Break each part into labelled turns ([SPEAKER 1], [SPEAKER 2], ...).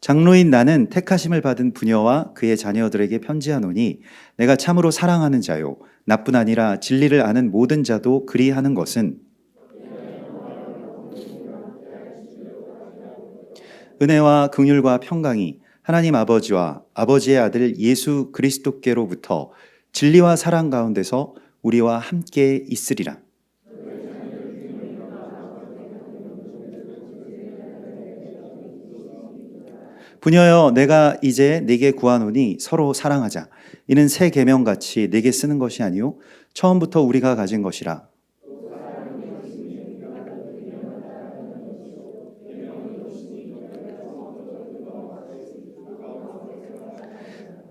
[SPEAKER 1] 장로인 나는 택하심을 받은 부녀와 그의 자녀들에게 편지하노니 내가 참으로 사랑하는 자요 나뿐 아니라 진리를 아는 모든 자도 그리하는 것은 은혜와 긍휼과 평강이 하나님 아버지와 아버지의 아들 예수 그리스도께로부터 진리와 사랑 가운데서 우리와 함께 있으리라. 부녀여 내가 이제 네게 구하노니 서로 사랑하자. 이는 새 계명같이 네게 쓰는 것이 아니요 처음부터 우리가 가진 것이라.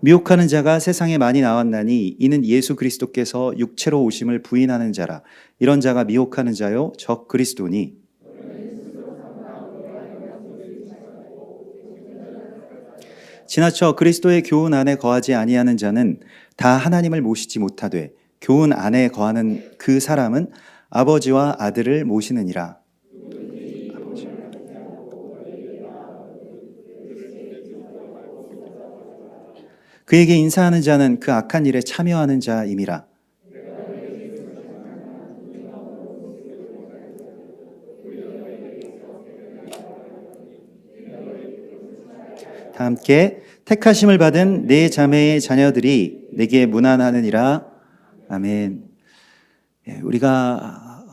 [SPEAKER 1] 미혹하는 자가 세상에 많이 나왔나니 이는 예수 그리스도께서 육체로 오심을 부인하는 자라. 이런 자가 미혹하는 자요 적 그리스도니. 지나쳐 그리스도의 교훈 안에 거하지 아니하는 자는 다 하나님을 모시지 못하되 교훈 안에 거하는 그 사람은 아버지와 아들을 모시느니라. 그에게 인사하는 자는 그 악한 일에 참여하는 자임이라. 다 함께 택하심을 받은 네 자매의 자녀들이 내게 문안하느니라. 아멘. 우리가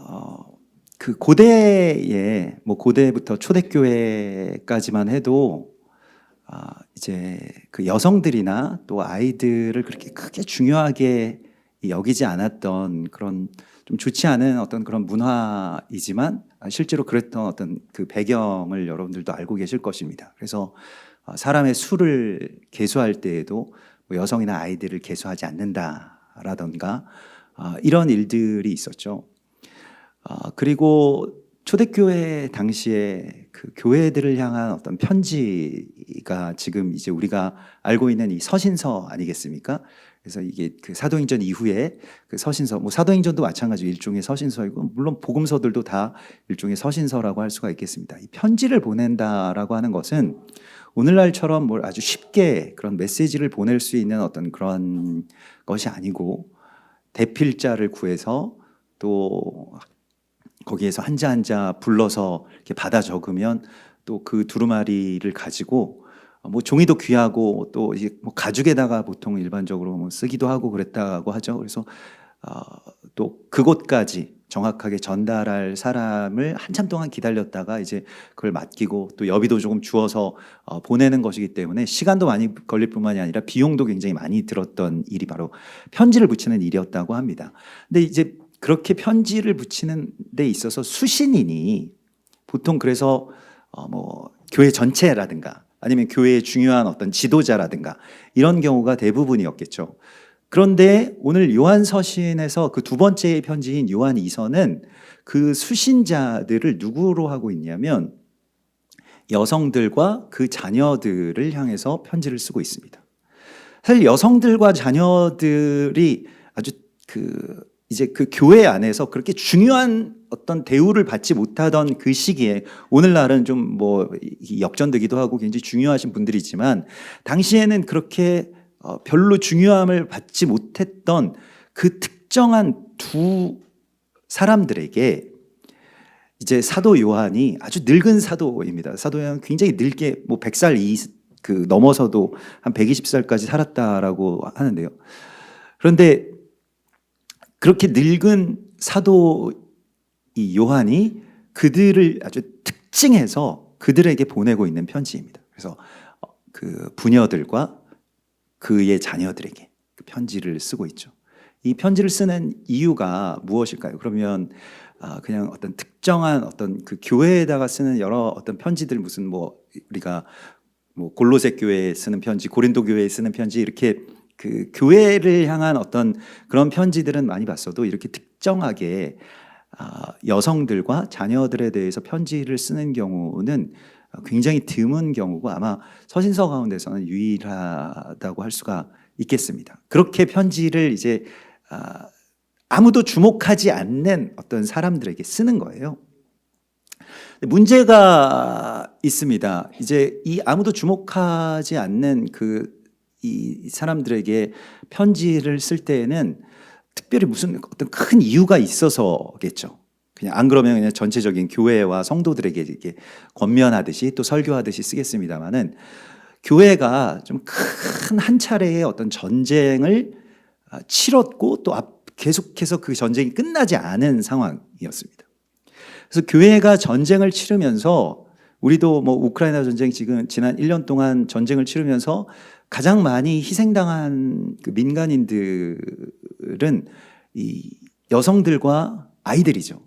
[SPEAKER 1] 그 고대에 고대부터 초대교회까지만 해도 이제 그 여성들이나 또 아이들을 그렇게 크게 중요하게 여기지 않았던 그런 좀 좋지 않은 어떤 그런 문화이지만 실제로 그랬던 어떤 그 배경을 여러분들도 알고 계실 것입니다. 그래서 사람의 수를 계수할 때에도 여성이나 아이들을 계수하지 않는다라던가 이런 일들이 있었죠. 그리고 초대교회 당시에 그 교회들을 향한 어떤 편지가 지금 이제 우리가 알고 있는 이 서신서 아니겠습니까? 그래서 이게 그 사도행전 이후에 그 서신서, 사도행전도 마찬가지로 일종의 서신서이고, 물론 복음서들도 다 일종의 서신서라고 할 수가 있겠습니다. 이 편지를 보낸다라고 하는 것은 오늘날처럼 뭘 아주 쉽게 그런 메시지를 보낼 수 있는 어떤 그런 것이 아니고, 대필자를 구해서 또 거기에서 한자 한자 불러서 이렇게 받아 적으면 또 그 두루마리를 가지고 종이도 귀하고 또 이제 가죽에다가 보통 일반적으로 쓰기도 하고 그랬다고 하죠. 그래서 또 그곳까지 정확하게 전달할 사람을 한참 동안 기다렸다가 이제 그걸 맡기고 또 여비도 조금 주어서 보내는 것이기 때문에 시간도 많이 걸릴 뿐만이 아니라 비용도 굉장히 많이 들었던 일이 바로 편지를 붙이는 일이었다고 합니다. 근데 이제 그렇게 편지를 붙이는 데 있어서 수신인이 보통 그래서 교회 전체라든가 아니면 교회의 중요한 어떤 지도자라든가 이런 경우가 대부분이었겠죠. 그런데 오늘 요한 서신에서 그 두 번째의 편지인 요한 2서는 그 수신자들을 누구로 하고 있냐면 여성들과 그 자녀들을 향해서 편지를 쓰고 있습니다. 사실 여성들과 자녀들이 아주 이제 그 교회 안에서 그렇게 중요한 어떤 대우를 받지 못하던 그 시기에, 오늘날은 좀 역전되기도 하고 굉장히 중요하신 분들이지만 당시에는 그렇게 별로 중요함을 받지 못했던 그 특정한 두 사람들에게 이제 사도 요한이 아주 늙은 사도입니다. 사도 요한은 굉장히 늙게 100살 넘어서도 한 120살까지 살았다라고 하는데요. 그런데 그렇게 늙은 사도 이 요한이 그들을 아주 특징해서 그들에게 보내고 있는 편지입니다. 그래서 그 부녀들과 그의 자녀들에게 그 편지를 쓰고 있죠. 이 편지를 쓰는 이유가 무엇일까요? 그러면 그냥 어떤 특정한 어떤 그 교회에다가 쓰는 여러 어떤 편지들, 무슨 우리가 골로새 교회에 쓰는 편지, 고린도 교회에 쓰는 편지, 이렇게 그 교회를 향한 어떤 그런 편지들은 많이 봤어도 이렇게 특정하게 여성들과 자녀들에 대해서 편지를 쓰는 경우는 굉장히 드문 경우고 아마 서신서 가운데서는 유일하다고 할 수가 있겠습니다. 그렇게 편지를 이제 아무도 주목하지 않는 어떤 사람들에게 쓰는 거예요. 문제가 있습니다. 이제 이 아무도 주목하지 않는 이 사람들에게 편지를 쓸 때에는 특별히 무슨 어떤 큰 이유가 있어서겠죠. 그냥 안 그러면 그냥 전체적인 교회와 성도들에게 이렇게 권면하듯이 또 설교하듯이 쓰겠습니다만은, 교회가 좀 큰 한 차례의 어떤 전쟁을 치렀고 또 계속해서 그 전쟁이 끝나지 않은 상황이었습니다. 그래서 교회가 전쟁을 치르면서, 우리도 뭐 우크라이나 전쟁 지금 지난 1년 동안 전쟁을 치르면서 가장 많이 희생당한 그 민간인들은 이 여성들과 아이들이죠.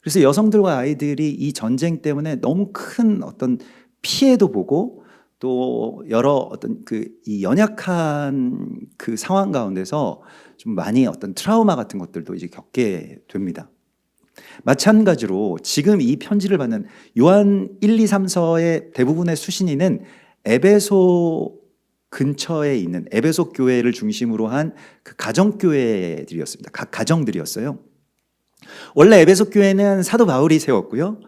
[SPEAKER 1] 그래서 여성들과 아이들이 이 전쟁 때문에 너무 큰 어떤 피해도 보고 또 여러 어떤 이 연약한 그 상황 가운데서 좀 많이 어떤 트라우마 같은 것들도 이제 겪게 됩니다. 마찬가지로 지금 이 편지를 받는 요한 1, 2, 3서의 대부분의 수신인은 에베소 근처에 있는 에베소 교회를 중심으로 한 그 가정교회들이었습니다. 각 가정들이었어요. 원래 에베소 교회는 사도 바울이 세웠고요.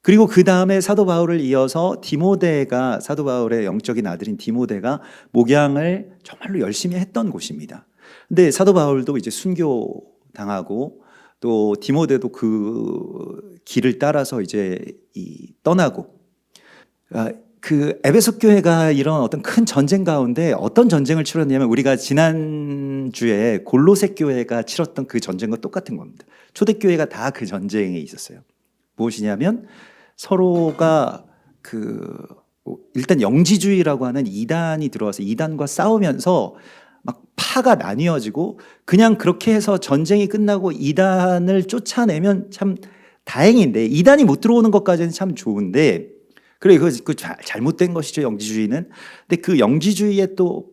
[SPEAKER 1] 그리고 그 다음에 사도 바울을 이어서 디모데가, 사도 바울의 영적인 아들인 디모데가 목양을 정말로 열심히 했던 곳입니다. 근데 사도 바울도 이제 순교 당하고 또 디모데도 그 길을 따라서 이제 떠나고, 그 에베소 교회가 이런 어떤 큰 전쟁 가운데 어떤 전쟁을 치렀냐면, 우리가 지난주에 골로새 교회가 치렀던 그 전쟁과 똑같은 겁니다. 초대교회가 다 그 전쟁에 있었어요. 무엇이냐면 서로가 일단 영지주의라고 하는 이단이 들어와서 이단과 싸우면서 막 파가 나뉘어지고, 그냥 그렇게 해서 전쟁이 끝나고 이단을 쫓아내면 참 다행인데, 이단이 못 들어오는 것까지는 참 좋은데, 그래, 그 잘못된 것이죠, 영지주의는. 근데 그 영지주의에 또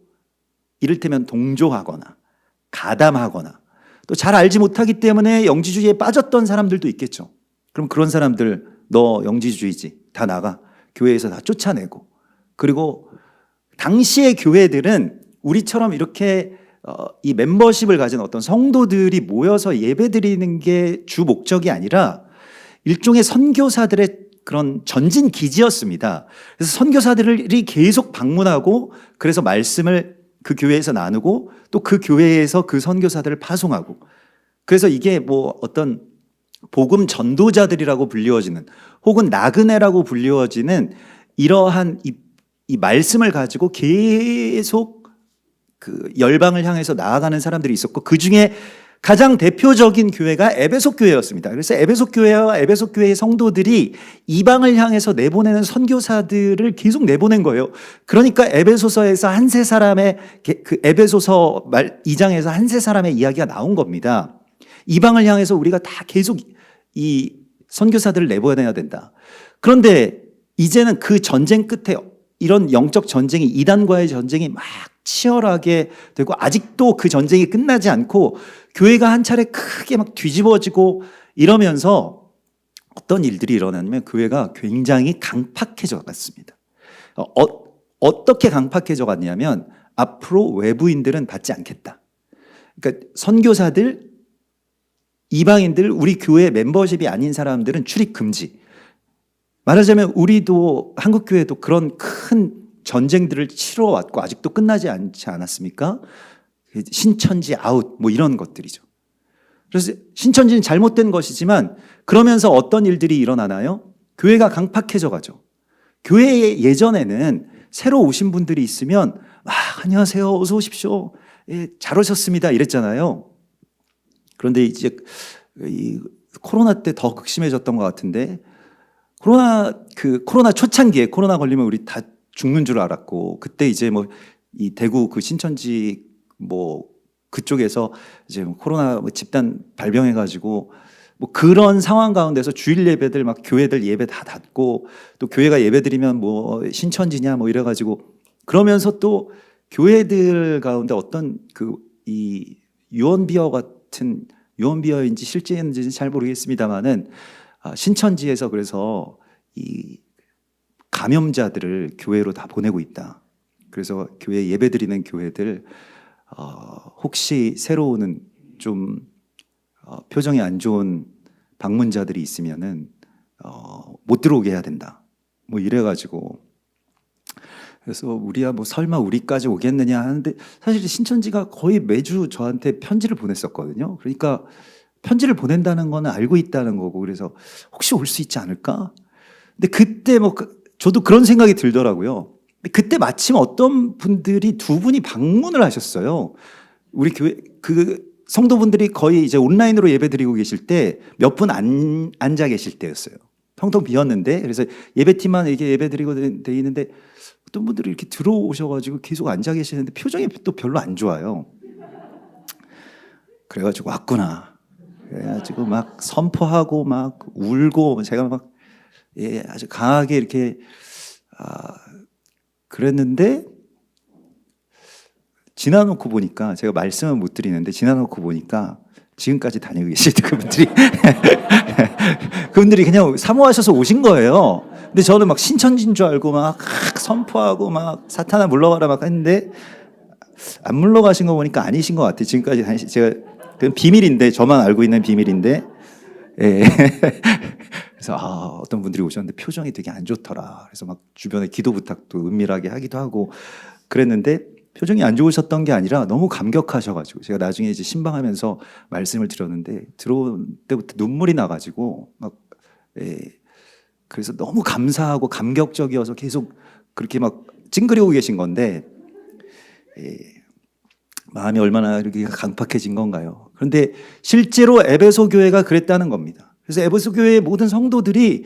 [SPEAKER 1] 이를테면 동조하거나 가담하거나 또 잘 알지 못하기 때문에 영지주의에 빠졌던 사람들도 있겠죠. 그럼 그런 사람들, 너 영지주의지, 다 나가. 교회에서 다 쫓아내고. 그리고 당시의 교회들은 우리처럼 이렇게 이 멤버십을 가진 어떤 성도들이 모여서 예배드리는 게 주 목적이 아니라 일종의 선교사들의 그런 전진 기지였습니다. 그래서 선교사들이 계속 방문하고, 그래서 말씀을 그 교회에서 나누고 또 그 교회에서 그 선교사들을 파송하고, 그래서 이게 뭐 어떤 복음 전도자들이라고 불리워지는, 혹은 나그네라고 불리워지는 이러한 이 말씀을 가지고 계속 그 열방을 향해서 나아가는 사람들이 있었고, 그 중에 가장 대표적인 교회가 에베소 교회였습니다. 그래서 에베소 교회와 에베소 교회의 성도들이 이방을 향해서 내보내는 선교사들을 계속 내보낸 거예요. 그러니까 에베소서에서 한 세 사람의, 그 에베소서 2장에서 한 세 사람의 이야기가 나온 겁니다. 이방을 향해서 우리가 다 계속 이 선교사들을 내보내야 된다. 그런데 이제는 그 전쟁 끝에 이런 영적 전쟁이, 이단과의 전쟁이 막 치열하게 되고, 아직도 그 전쟁이 끝나지 않고 교회가 한 차례 크게 막 뒤집어지고 이러면서 어떤 일들이 일어나냐면, 교회가 굉장히 강팍해져 갔습니다. 어떻게 강팍해져 갔냐면, 앞으로 외부인들은 받지 않겠다. 그러니까 선교사들, 이방인들, 우리 교회 멤버십이 아닌 사람들은 출입 금지. 말하자면 우리도, 한국교회도 그런 큰 전쟁들을 치러왔고 아직도 끝나지 않지 않았습니까? 신천지 아웃, 뭐 이런 것들이죠. 그래서 신천지는 잘못된 것이지만, 그러면서 어떤 일들이 일어나나요? 교회가 강팍해져 가죠. 교회에 예전에는 새로 오신 분들이 있으면 안녕하세요, 어서 오십시오, 예, 잘 오셨습니다, 이랬잖아요. 그런데 이제 이 코로나 때 더 극심해졌던 것 같은데, 코로나 초창기에 코로나 걸리면 우리 다 죽는 줄 알았고, 그때 이제 뭐 이 대구 그 신천지 뭐 그쪽에서 이제 코로나 집단 발병해가지고 뭐 그런 상황 가운데서 주일 예배들 막 교회들 예배 다 닫고, 또 교회가 예배 드리면 뭐 신천지냐 뭐 이래가지고, 그러면서 또 교회들 가운데 어떤 이 유언비어 같은, 유언비어인지 실제인지는 잘 모르겠습니다만은, 신천지에서 그래서 이 감염자들을 교회로 다 보내고 있다. 그래서 교회 예배드리는 교회들, 혹시 새로 오는 좀 표정이 안 좋은 방문자들이 있으면은 못 들어오게 해야 된다. 뭐 이래가지고 그래서 우리야 뭐 설마 우리까지 오겠느냐 하는데 사실 신천지가 거의 매주 저한테 편지를 보냈었거든요. 그러니까 편지를 보낸다는 거는 알고 있다는 거고 그래서 혹시 올 수 있지 않을까? 근데 그때 뭐 저도 그런 생각이 들더라고요. 근데 그때 마침 어떤 분들이 두 분이 방문을 하셨어요. 우리 교회 그 성도분들이 거의 이제 온라인으로 예배드리고 계실 때 몇 분 앉아 계실 때였어요. 텅텅 비었는데 그래서 예배팀만 이렇게 예배드리고 돼 있는데 어떤 분들이 이렇게 들어오셔가지고 계속 앉아 계시는데 표정이 또 별로 안 좋아요. 그래가지고 왔구나. 그래가지고 막 선포하고 막 울고 제가 막 아주 강하게 이렇게 그랬는데 지나놓고 보니까 제가 말씀은 못 드리는데 지나놓고 보니까 지금까지 다니고 계시던 그분들이 그냥 사모하셔서 오신 거예요. 근데 저는 막 신천지인 줄 알고 막 선포하고 막 사탄아 물러가라 막 했는데 안 물러가신 거 보니까 아니신 것 같아요. 지금까지 제가 그건 비밀인데 저만 알고 있는 비밀인데 예. 그래서 어떤 분들이 오셨는데 표정이 되게 안 좋더라. 그래서 막 주변에 기도 부탁도 은밀하게 하기도 하고 그랬는데 표정이 안 좋으셨던 게 아니라 너무 감격하셔가지고 제가 나중에 이제 신방하면서 말씀을 드렸는데 들어올 때부터 눈물이 나가지고 막 그래서 너무 감사하고 감격적이어서 계속 그렇게 막 찡그리고 계신 건데 마음이 얼마나 이렇게 강팍해진 건가요? 그런데 실제로 에베소 교회가 그랬다는 겁니다. 그래서 에베소 교회의 모든 성도들이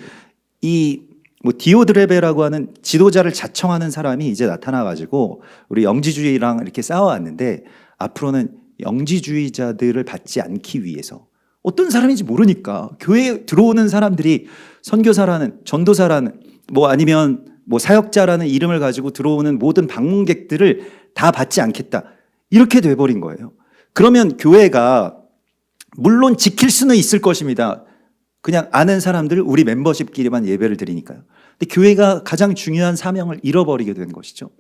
[SPEAKER 1] 이 뭐 디오드레베라고 하는 지도자를 자청하는 사람이 이제 나타나가지고 우리 영지주의랑 이렇게 싸워왔는데 앞으로는 영지주의자들을 받지 않기 위해서 어떤 사람인지 모르니까 교회에 들어오는 사람들이 선교사라는 전도사라는 뭐 아니면 뭐 사역자라는 이름을 가지고 들어오는 모든 방문객들을 다 받지 않겠다. 이렇게 돼버린 거예요. 그러면 교회가 물론 지킬 수는 있을 것입니다. 그냥 아는 사람들 우리 멤버십끼리만 예배를 드리니까요. 근데 교회가 가장 중요한 사명을 잃어버리게 된 것이죠.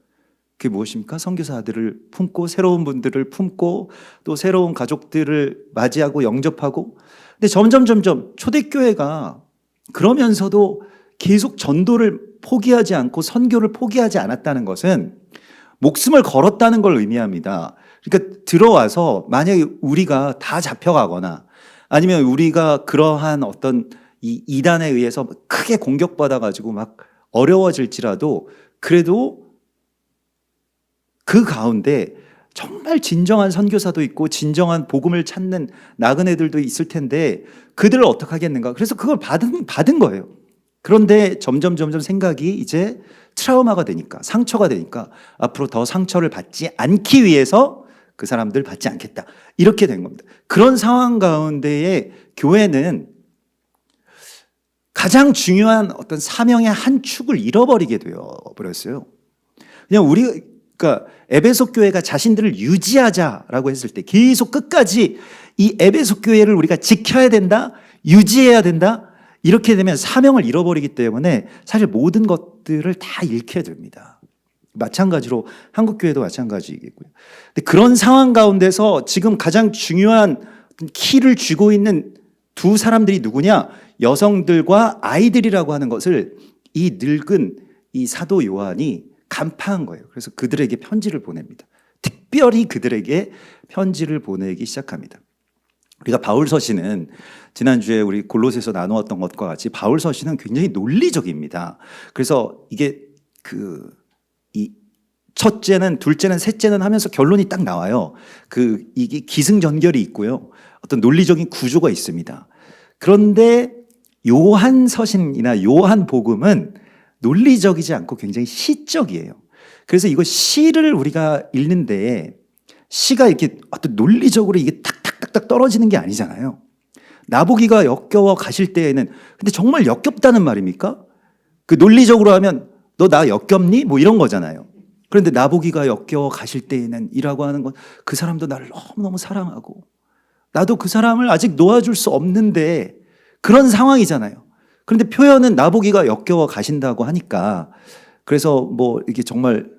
[SPEAKER 1] 그게 무엇입니까? 선교사들을 품고 새로운 분들을 품고 또 새로운 가족들을 맞이하고 영접하고 근데 점점 초대교회가 그러면서도 계속 전도를 포기하지 않고 선교를 포기하지 않았다는 것은 목숨을 걸었다는 걸 의미합니다. 그러니까 들어와서 만약에 우리가 다 잡혀가거나 아니면 우리가 그러한 어떤 이 이단에 의해서 크게 공격받아가지고 막 어려워질지라도 그래도 그 가운데 정말 진정한 선교사도 있고 진정한 복음을 찾는 나그네들도 있을 텐데 그들을 어떻게 하겠는가. 그래서 그걸 받은 거예요. 그런데 점점 생각이 이제 트라우마가 되니까 상처가 되니까 앞으로 더 상처를 받지 않기 위해서 그 사람들 받지 않겠다. 이렇게 된 겁니다. 그런 상황 가운데에 교회는 가장 중요한 어떤 사명의 한 축을 잃어버리게 되어 버렸어요. 그냥 그러니까 에베소 교회가 자신들을 유지하자라고 했을 때 계속 끝까지 이 에베소 교회를 우리가 지켜야 된다, 유지해야 된다. 이렇게 되면 사명을 잃어버리기 때문에 사실 모든 것들을 다 잃게 됩니다. 마찬가지로 한국교회도 마찬가지이겠고요. 근데 그런 상황 가운데서 지금 가장 중요한 키를 쥐고 있는 두 사람들이 누구냐? 여성들과 아이들이라고 하는 것을 이 늙은 이 사도 요한이 간파한 거예요. 그래서 그들에게 편지를 보냅니다. 특별히 그들에게 편지를 보내기 시작합니다. 우리가 바울 서신은 지난주에 우리 골로새서 나누었던 것과 같이 바울 서신은 굉장히 논리적입니다. 그래서 이게 이 첫째는 둘째는 셋째는 하면서 결론이 딱 나와요. 이게 기승전결이 있고요. 어떤 논리적인 구조가 있습니다. 그런데 요한 서신이나 요한 복음은 논리적이지 않고 굉장히 시적이에요. 그래서 이거 시를 우리가 읽는데 시가 이렇게 어떤 논리적으로 이게 탁탁탁탁 떨어지는 게 아니잖아요. 나보기가 역겨워 가실 때에는 근데 정말 역겹다는 말입니까? 그 논리적으로 하면 너 나 역겹니? 뭐 이런 거잖아요. 그런데 나보기가 역겨워 가실 때에는 이라고 하는 건 그 사람도 나를 너무너무 사랑하고 나도 그 사람을 아직 놓아줄 수 없는데 그런 상황이잖아요. 그런데 표현은 나보기가 역겨워 가신다고 하니까 그래서 뭐 이게 정말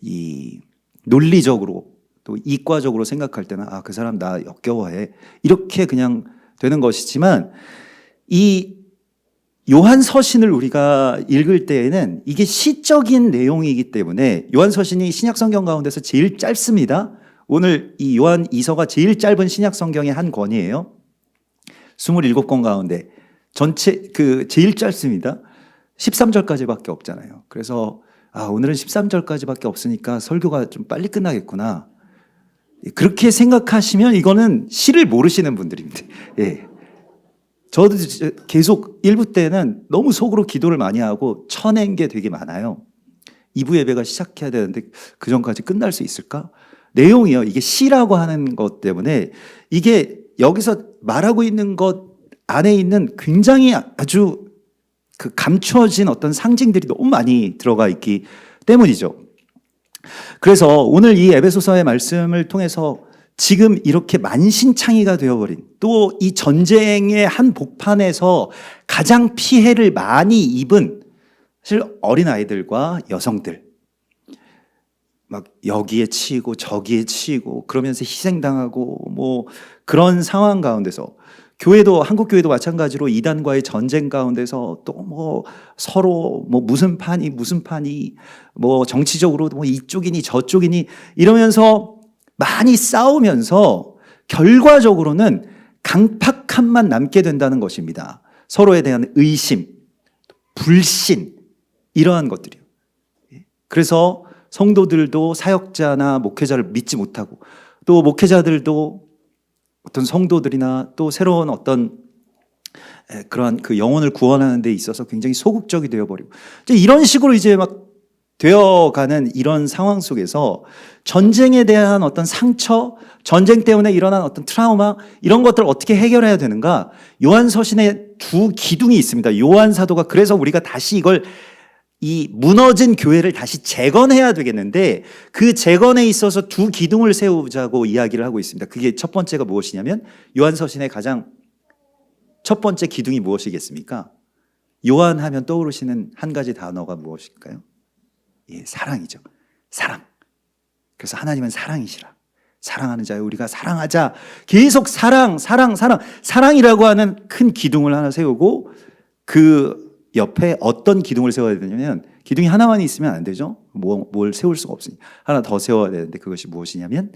[SPEAKER 1] 이 논리적으로 또 이과적으로 생각할 때는 그 사람 나 역겨워해 이렇게 그냥 되는 것이지만 이 요한서신을 우리가 읽을 때에는 이게 시적인 내용이기 때문에 요한서신이 신약성경 가운데서 제일 짧습니다. 오늘 이 요한 2서가 제일 짧은 신약성경의 한 권이에요. 27권 가운데 전체 제일 짧습니다. 13절까지밖에 없잖아요. 그래서 오늘은 13절까지밖에 없으니까 설교가 좀 빨리 끝나겠구나. 그렇게 생각하시면 이거는 시를 모르시는 분들입니다. 예. 저도 계속 1부 때는 너무 속으로 기도를 많이 하고 쳐낸 게 되게 많아요. 2부 예배가 시작해야 되는데 그 전까지 끝날 수 있을까? 내용이요. 이게 시라고 하는 것 때문에 이게 여기서 말하고 있는 것 안에 있는 굉장히 아주 감추어진 어떤 상징들이 너무 많이 들어가 있기 때문이죠. 그래서 오늘 이 에베소서의 말씀을 통해서 지금 이렇게 만신창이가 되어버린, 또 이 전쟁의 한 복판에서 가장 피해를 많이 입은 사실 어린아이들과 여성들, 막 여기에 치이고 저기에 치이고 그러면서 희생당하고 뭐 그런 상황 가운데서 교회도, 한국 교회도 마찬가지로 이단과의 전쟁 가운데서 또 뭐 서로 뭐 무슨 판이 뭐 정치적으로 뭐 이쪽이니 저쪽이니 이러면서 많이 싸우면서 결과적으로는 강팍함만 남게 된다는 것입니다. 서로에 대한 의심, 불신, 이러한 것들이요. 그래서 성도들도 사역자나 목회자를 믿지 못하고, 또 목회자들도 어떤 성도들이나 또 새로운 어떤 그러한 영혼을 구원하는 데 있어서 굉장히 소극적이 되어버리고, 이런 식으로 이제 막 되어가는 이런 상황 속에서 전쟁에 대한 어떤 상처, 전쟁 때문에 일어난 어떤 트라우마, 이런 것들을 어떻게 해결해야 되는가? 요한서신에 두 기둥이 있습니다. 요한 사도가 그래서 우리가 다시 이 무너진 교회를 다시 재건해야 되겠는데, 그 재건에 있어서 두 기둥을 세우자고 이야기를 하고 있습니다. 그게 첫 번째가 무엇이냐면, 요한서신의 가장 첫 번째 기둥이 무엇이겠습니까? 요한 하면 떠오르시는 한 가지 단어가 무엇일까요? 예, 사랑이죠. 사랑. 그래서 하나님은 사랑이시라. 사랑하는 자여 우리가 사랑하자. 계속 사랑이라고 하는 큰 기둥을 하나 세우고, 그 옆에 어떤 기둥을 세워야 되냐면, 기둥이 하나만 있으면 안 되죠. 뭘 세울 수가 없으니 하나 더 세워야 되는데, 그것이 무엇이냐면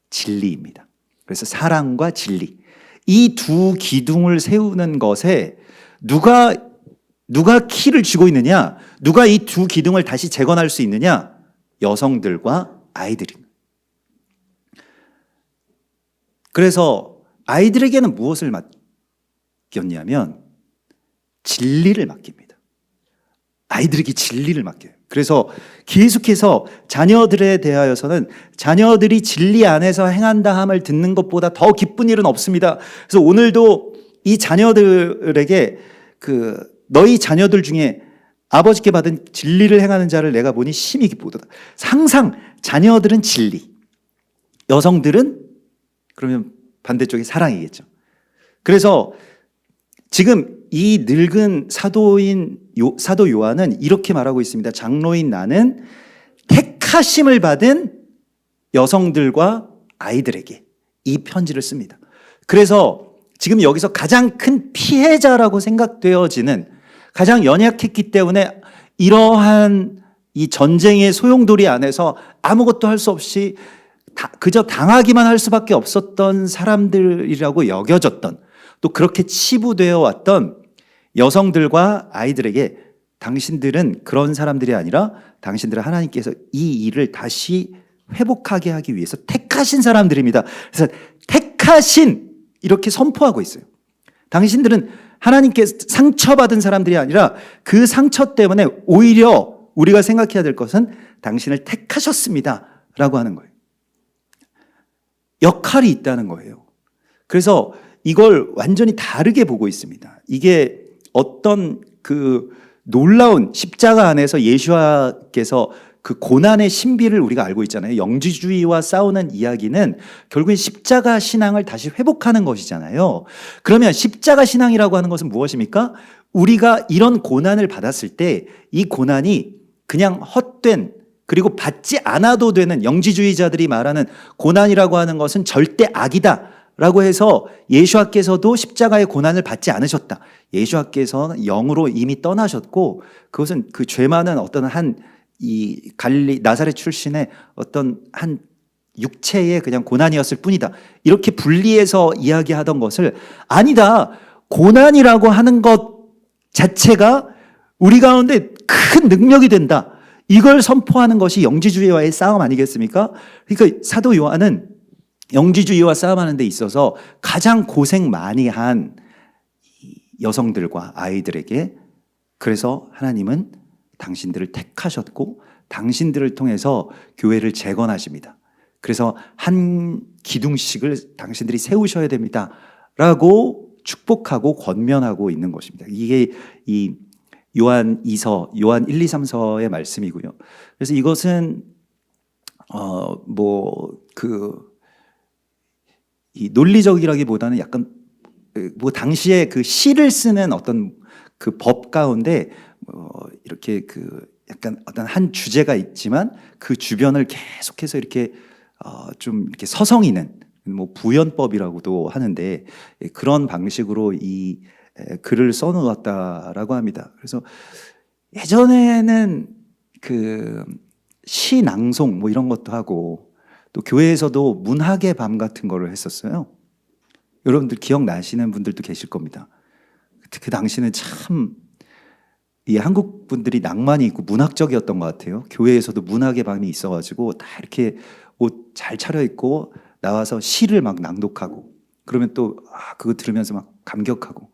[SPEAKER 1] 진리입니다. 그래서 사랑과 진리, 이 두 기둥을 세우는 것에 누가 키를 쥐고 있느냐, 누가 이 두 기둥을 다시 재건할 수 있느냐? 여성들과 아이들입니다. 그래서 아이들에게는 무엇을 맡겼냐면 진리를 맡깁니다. 아이들에게 진리를 맡겨요. 그래서 계속해서 자녀들에 대하여서는 자녀들이 진리 안에서 행한다 함을 듣는 것보다 더 기쁜 일은 없습니다. 그래서 오늘도 이 자녀들에게 너희 자녀들 중에 아버지께 받은 진리를 행하는 자를 내가 보니 심히 기쁘도다. 항상 자녀들은 진리, 여성들은 그러면 반대쪽이 사랑이겠죠. 그래서 지금 이 늙은 사도 요한은 이렇게 말하고 있습니다. 장로인 나는 택하심을 받은 여성들과 아이들에게 이 편지를 씁니다. 그래서 지금 여기서 가장 큰 피해자라고 생각되어지는, 가장 연약했기 때문에 이러한 이 전쟁의 소용돌이 안에서 아무것도 할 수 없이 그저 당하기만 할 수밖에 없었던 사람들이라고 여겨졌던, 또 그렇게 치부되어 왔던 여성들과 아이들에게, 당신들은 그런 사람들이 아니라 당신들은 하나님께서 이 일을 다시 회복하게 하기 위해서 택하신 사람들입니다. 그래서 택하신, 이렇게 선포하고 있어요. 당신들은 하나님께 상처받은 사람들이 아니라 그 상처 때문에 오히려 우리가 생각해야 될 것은 당신을 택하셨습니다 라고 하는 거예요. 역할이 있다는 거예요. 그래서 이걸 완전히 다르게 보고 있습니다. 이게 어떤 놀라운 십자가 안에서 예수와께서 그 고난의 신비를 우리가 알고 있잖아요. 영지주의와 싸우는 이야기는 결국엔 십자가 신앙을 다시 회복하는 것이잖아요. 그러면 십자가 신앙이라고 하는 것은 무엇입니까? 우리가 이런 고난을 받았을 때 이 고난이 그냥 헛된, 그리고 받지 않아도 되는, 영지주의자들이 말하는 고난이라고 하는 것은 절대 악이다 라고 해서 예수와께서도 십자가의 고난을 받지 않으셨다. 예수와께서는 영으로 이미 떠나셨고 그것은 그 죄 많은 어떤 한 이 갈릴리 나사렛 출신의 어떤 한 육체의 그냥 고난이었을 뿐이다. 이렇게 분리해서 이야기하던 것을 아니다. 고난이라고 하는 것 자체가 우리 가운데 큰 능력이 된다. 이걸 선포하는 것이 영지주의와의 싸움 아니겠습니까? 그러니까 사도 요한은 영지주의와 싸움하는 데 있어서 가장 고생 많이 한 여성들과 아이들에게 그래서 하나님은 당신들을 택하셨고 당신들을 통해서 교회를 재건하십니다. 그래서 한 기둥씩을 당신들이 세우셔야 됩니다. 라고 축복하고 권면하고 있는 것입니다. 이게 이 요한 2서, 요한 1, 2, 3서의 말씀이고요. 그래서 이것은 이 논리적이라기보다는 약간 뭐 당시에 그 시를 쓰는 어떤 그 법 가운데 이렇게 그 약간 어떤 한 주제가 있지만 그 주변을 계속해서 이렇게 좀 이렇게 서성이는 뭐 부연법이라고도 하는데 그런 방식으로 이 글을 써놓았다라고 합니다. 그래서 예전에는 그 시 낭송 뭐 이런 것도 하고 또 교회에서도 문학의 밤 같은 거를 했었어요. 여러분들 기억나시는 분들도 계실 겁니다. 그 당시는 참 이 한국 분들이 낭만이 있고 문학적이었던 것 같아요. 교회에서도 문학의 밤이 있어가지고 다 이렇게 옷 잘 차려입고 나와서 시를 막 낭독하고 그러면 또 그거 들으면서 막 감격하고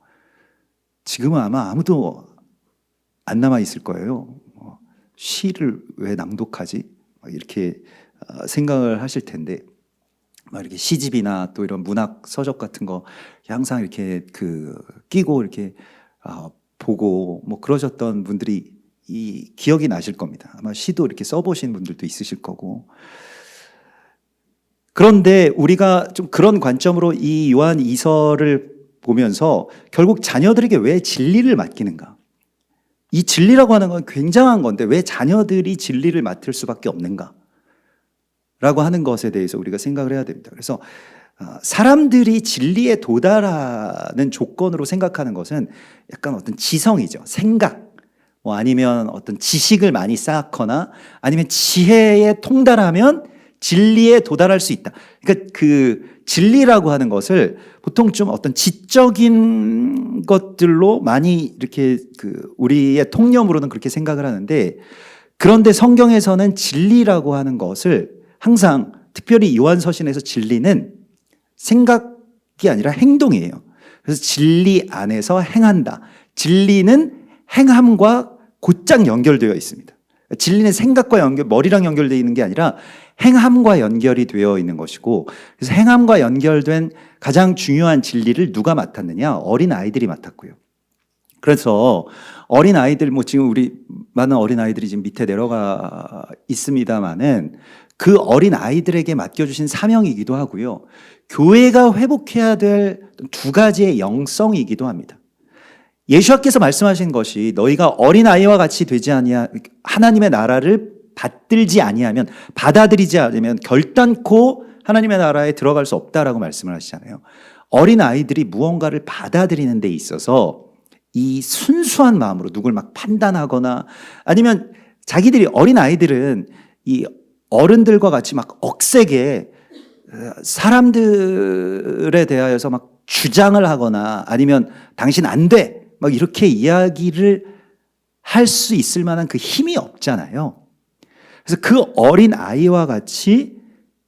[SPEAKER 1] 지금은 아마 아무도 안 남아 있을 거예요. 시를 왜 낭독하지? 막 이렇게 생각을 하실 텐데 막 이렇게 시집이나 또 이런 문학 서적 같은 거 항상 이렇게 끼고 이렇게 보고 뭐 그러셨던 분들이 이 기억이 나실 겁니다. 아마 시도 이렇게 써보신 분들도 있으실 거고. 그런데 우리가 좀 그런 관점으로 이 요한 2서를 보면서 결국 자녀들에게 왜 진리를 맡기는가? 이 진리라고 하는 건 굉장한 건데 왜 자녀들이 진리를 맡을 수밖에 없는가? 라고 하는 것에 대해서 우리가 생각을 해야 됩니다. 그래서 사람들이 진리에 도달하는 조건으로 생각하는 것은 약간 어떤 지성이죠. 생각, 뭐 아니면 어떤 지식을 많이 쌓거나 아니면 지혜에 통달하면 진리에 도달할 수 있다. 그러니까 그 진리라고 하는 것을 보통 좀 어떤 지적인 것들로 많이 이렇게 우리의 통념으로는 그렇게 생각을 하는데 그런데 성경에서는 진리라고 하는 것을 항상 특별히 요한서신에서 진리는 생각이 아니라 행동이에요. 그래서 진리 안에서 행한다. 진리는 행함과 곧장 연결되어 있습니다. 진리는 생각과 머리랑 연결되어 있는 게 아니라 행함과 연결이 되어 있는 것이고 그래서 행함과 연결된 가장 중요한 진리를 누가 맡았느냐? 어린 아이들이 맡았고요. 그래서 어린 아이들 뭐 지금 우리 많은 어린 아이들이 지금 밑에 내려가 있습니다만은 그 어린 아이들에게 맡겨주신 사명이기도 하고요. 교회가 회복해야 될 두 가지의 영성이기도 합니다. 예수께서 말씀하신 것이 너희가 어린 아이와 같이 되지 아니하 하나님의 나라를 받아들이지 않으면 결단코 하나님의 나라에 들어갈 수 없다라고 말씀을 하시잖아요. 어린 아이들이 무언가를 받아들이는 데 있어서 이 순수한 마음으로 누굴 막 판단하거나 아니면 자기들이 어린 아이들은 이 어른들과 같이 막 억세게 사람들에 대하여서 막 주장을 하거나 아니면 당신 안 돼! 막 이렇게 이야기를 할 수 있을 만한 그 힘이 없잖아요. 그래서 그 어린 아이와 같이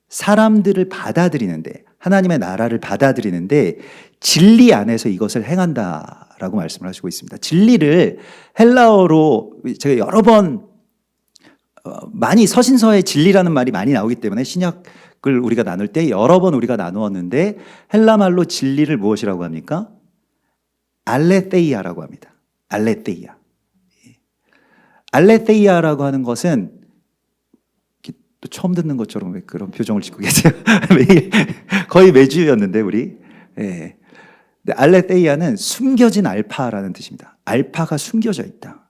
[SPEAKER 1] 사람들을 받아들이는데 하나님의 나라를 받아들이는데 진리 안에서 이것을 행한다라고 말씀을 하시고 있습니다. 진리를 헬라어로 제가 여러 번 많이 서신서에 진리라는 말이 많이 나오기 때문에 신약을 우리가 나눌 때 여러 번 우리가 나누었는데 헬라말로 진리를 무엇이라고 합니까? 알레테이아라고 합니다. 알레테이아. 알레테이아라고 하는 것은 또 처음 듣는 것처럼 왜 그런 표정을 짓고 계세요? 거의 매주였는데 우리. 예. 근데 알레테이아는 숨겨진 알파라는 뜻입니다. 알파가 숨겨져 있다.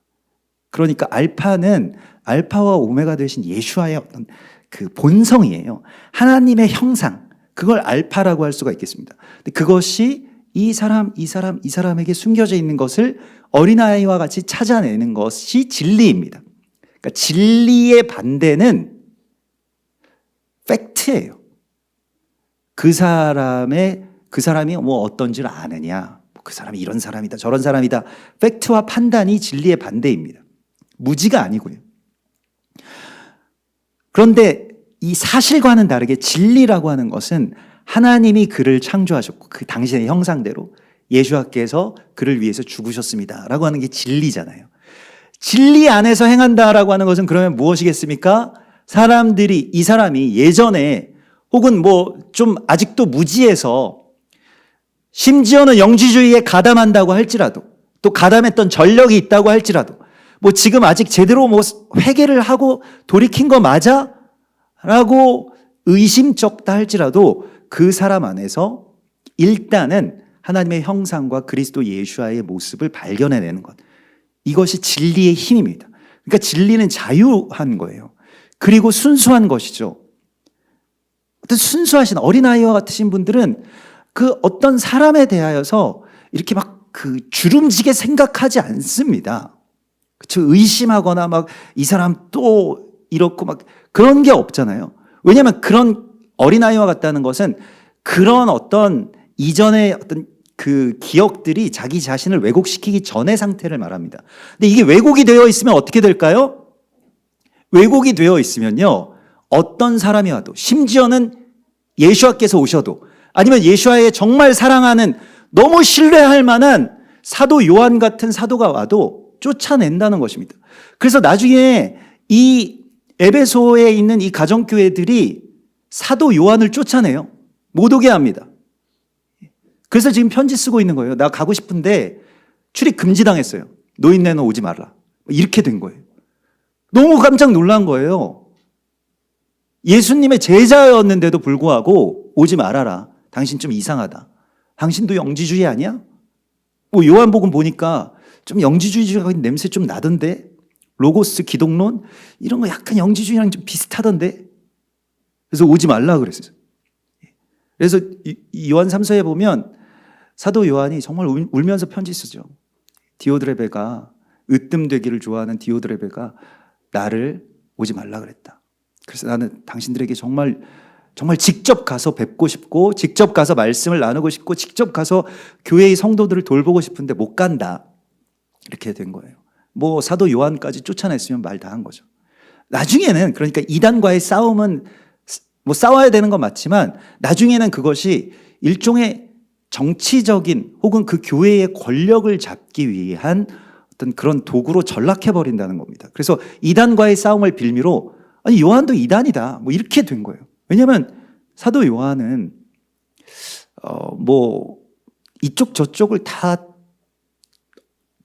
[SPEAKER 1] 그러니까 알파는 알파와 오메가 되신 예수와의 어떤 그 본성이에요. 하나님의 형상, 그걸 알파라고 할 수가 있겠습니다. 근데 그것이 이 사람에게 숨겨져 있는 것을 어린아이와 같이 찾아내는 것이 진리입니다. 그러니까 진리의 반대는 팩트예요. 그 사람이 뭐 어떤지를 아느냐, 그 사람이 이런 사람이다, 저런 사람이다. 팩트와 판단이 진리의 반대입니다. 무지가 아니고요. 그런데 이 사실과는 다르게 진리라고 하는 것은 하나님이 그를 창조하셨고 그 당신의 형상대로 예수께서 그를 위해서 죽으셨습니다라고 하는 게 진리잖아요. 진리 안에서 행한다라고 하는 것은 그러면 무엇이겠습니까? 이 사람이 예전에 혹은 뭐 좀 아직도 무지해서 심지어는 영지주의에 가담한다고 할지라도 또 가담했던 전력이 있다고 할지라도 뭐 지금 아직 제대로 뭐 회개를 하고 돌이킨 거 맞아? 라고 의심쩍다 할지라도 그 사람 안에서 일단은 하나님의 형상과 그리스도 예수와의 모습을 발견해내는 것. 이것이 진리의 힘입니다. 그러니까 진리는 자유한 거예요. 그리고 순수한 것이죠. 어떤 순수하신 어린아이와 같으신 분들은 그 어떤 사람에 대하여서 이렇게 막 그 주름지게 생각하지 않습니다. 그렇죠? 의심하거나 막 이 사람 또 이렇고 막 그런 게 없잖아요. 왜냐하면 그런 어린아이와 같다는 것은 그런 어떤 이전의 어떤 그 기억들이 자기 자신을 왜곡시키기 전의 상태를 말합니다. 근데 이게 왜곡이 되어 있으면 어떻게 될까요? 왜곡이 되어 있으면요, 어떤 사람이 와도, 심지어는 예수와께서 오셔도, 아니면 예수와의 정말 사랑하는 너무 신뢰할 만한 사도 요한 같은 사도가 와도 쫓아낸다는 것입니다. 그래서 나중에 이 에베소에 있는 이 가정교회들이 사도 요한을 쫓아내요. 못 오게 합니다. 그래서 지금 편지 쓰고 있는 거예요. 나 가고 싶은데 출입 금지당했어요. 노인네는 오지 말라. 이렇게 된 거예요. 너무 깜짝 놀란 거예요. 예수님의 제자였는데도 불구하고 오지 말아라. 당신 좀 이상하다. 당신도 영지주의 아니야? 뭐 요한복음 보니까 좀 영지주의적인 냄새 좀 나던데? 로고스 기독론? 이런 거 약간 영지주의랑 좀 비슷하던데? 그래서 오지 말라 그랬어요. 그래서 요한 3서에 보면 사도 요한이 정말 울면서 편지 쓰죠. 디오드레베가, 으뜸되기를 좋아하는 디오드레베가 나를 오지 말라 그랬다. 그래서 나는 당신들에게 정말 직접 가서 뵙고 싶고, 직접 가서 말씀을 나누고 싶고, 직접 가서 교회의 성도들을 돌보고 싶은데 못 간다. 이렇게 된 거예요. 뭐 사도 요한까지 쫓아냈으면 말 다 한 거죠. 나중에는, 그러니까 이단과의 싸움은 뭐 싸워야 되는 건 맞지만 나중에는 그것이 일종의 정치적인 혹은 그 교회의 권력을 잡기 위한 어떤 그런 도구로 전락해버린다는 겁니다. 그래서 이단과의 싸움을 빌미로 아니 요한도 이단이다 뭐 이렇게 된 거예요. 왜냐하면 사도 요한은 뭐 이쪽 저쪽을 다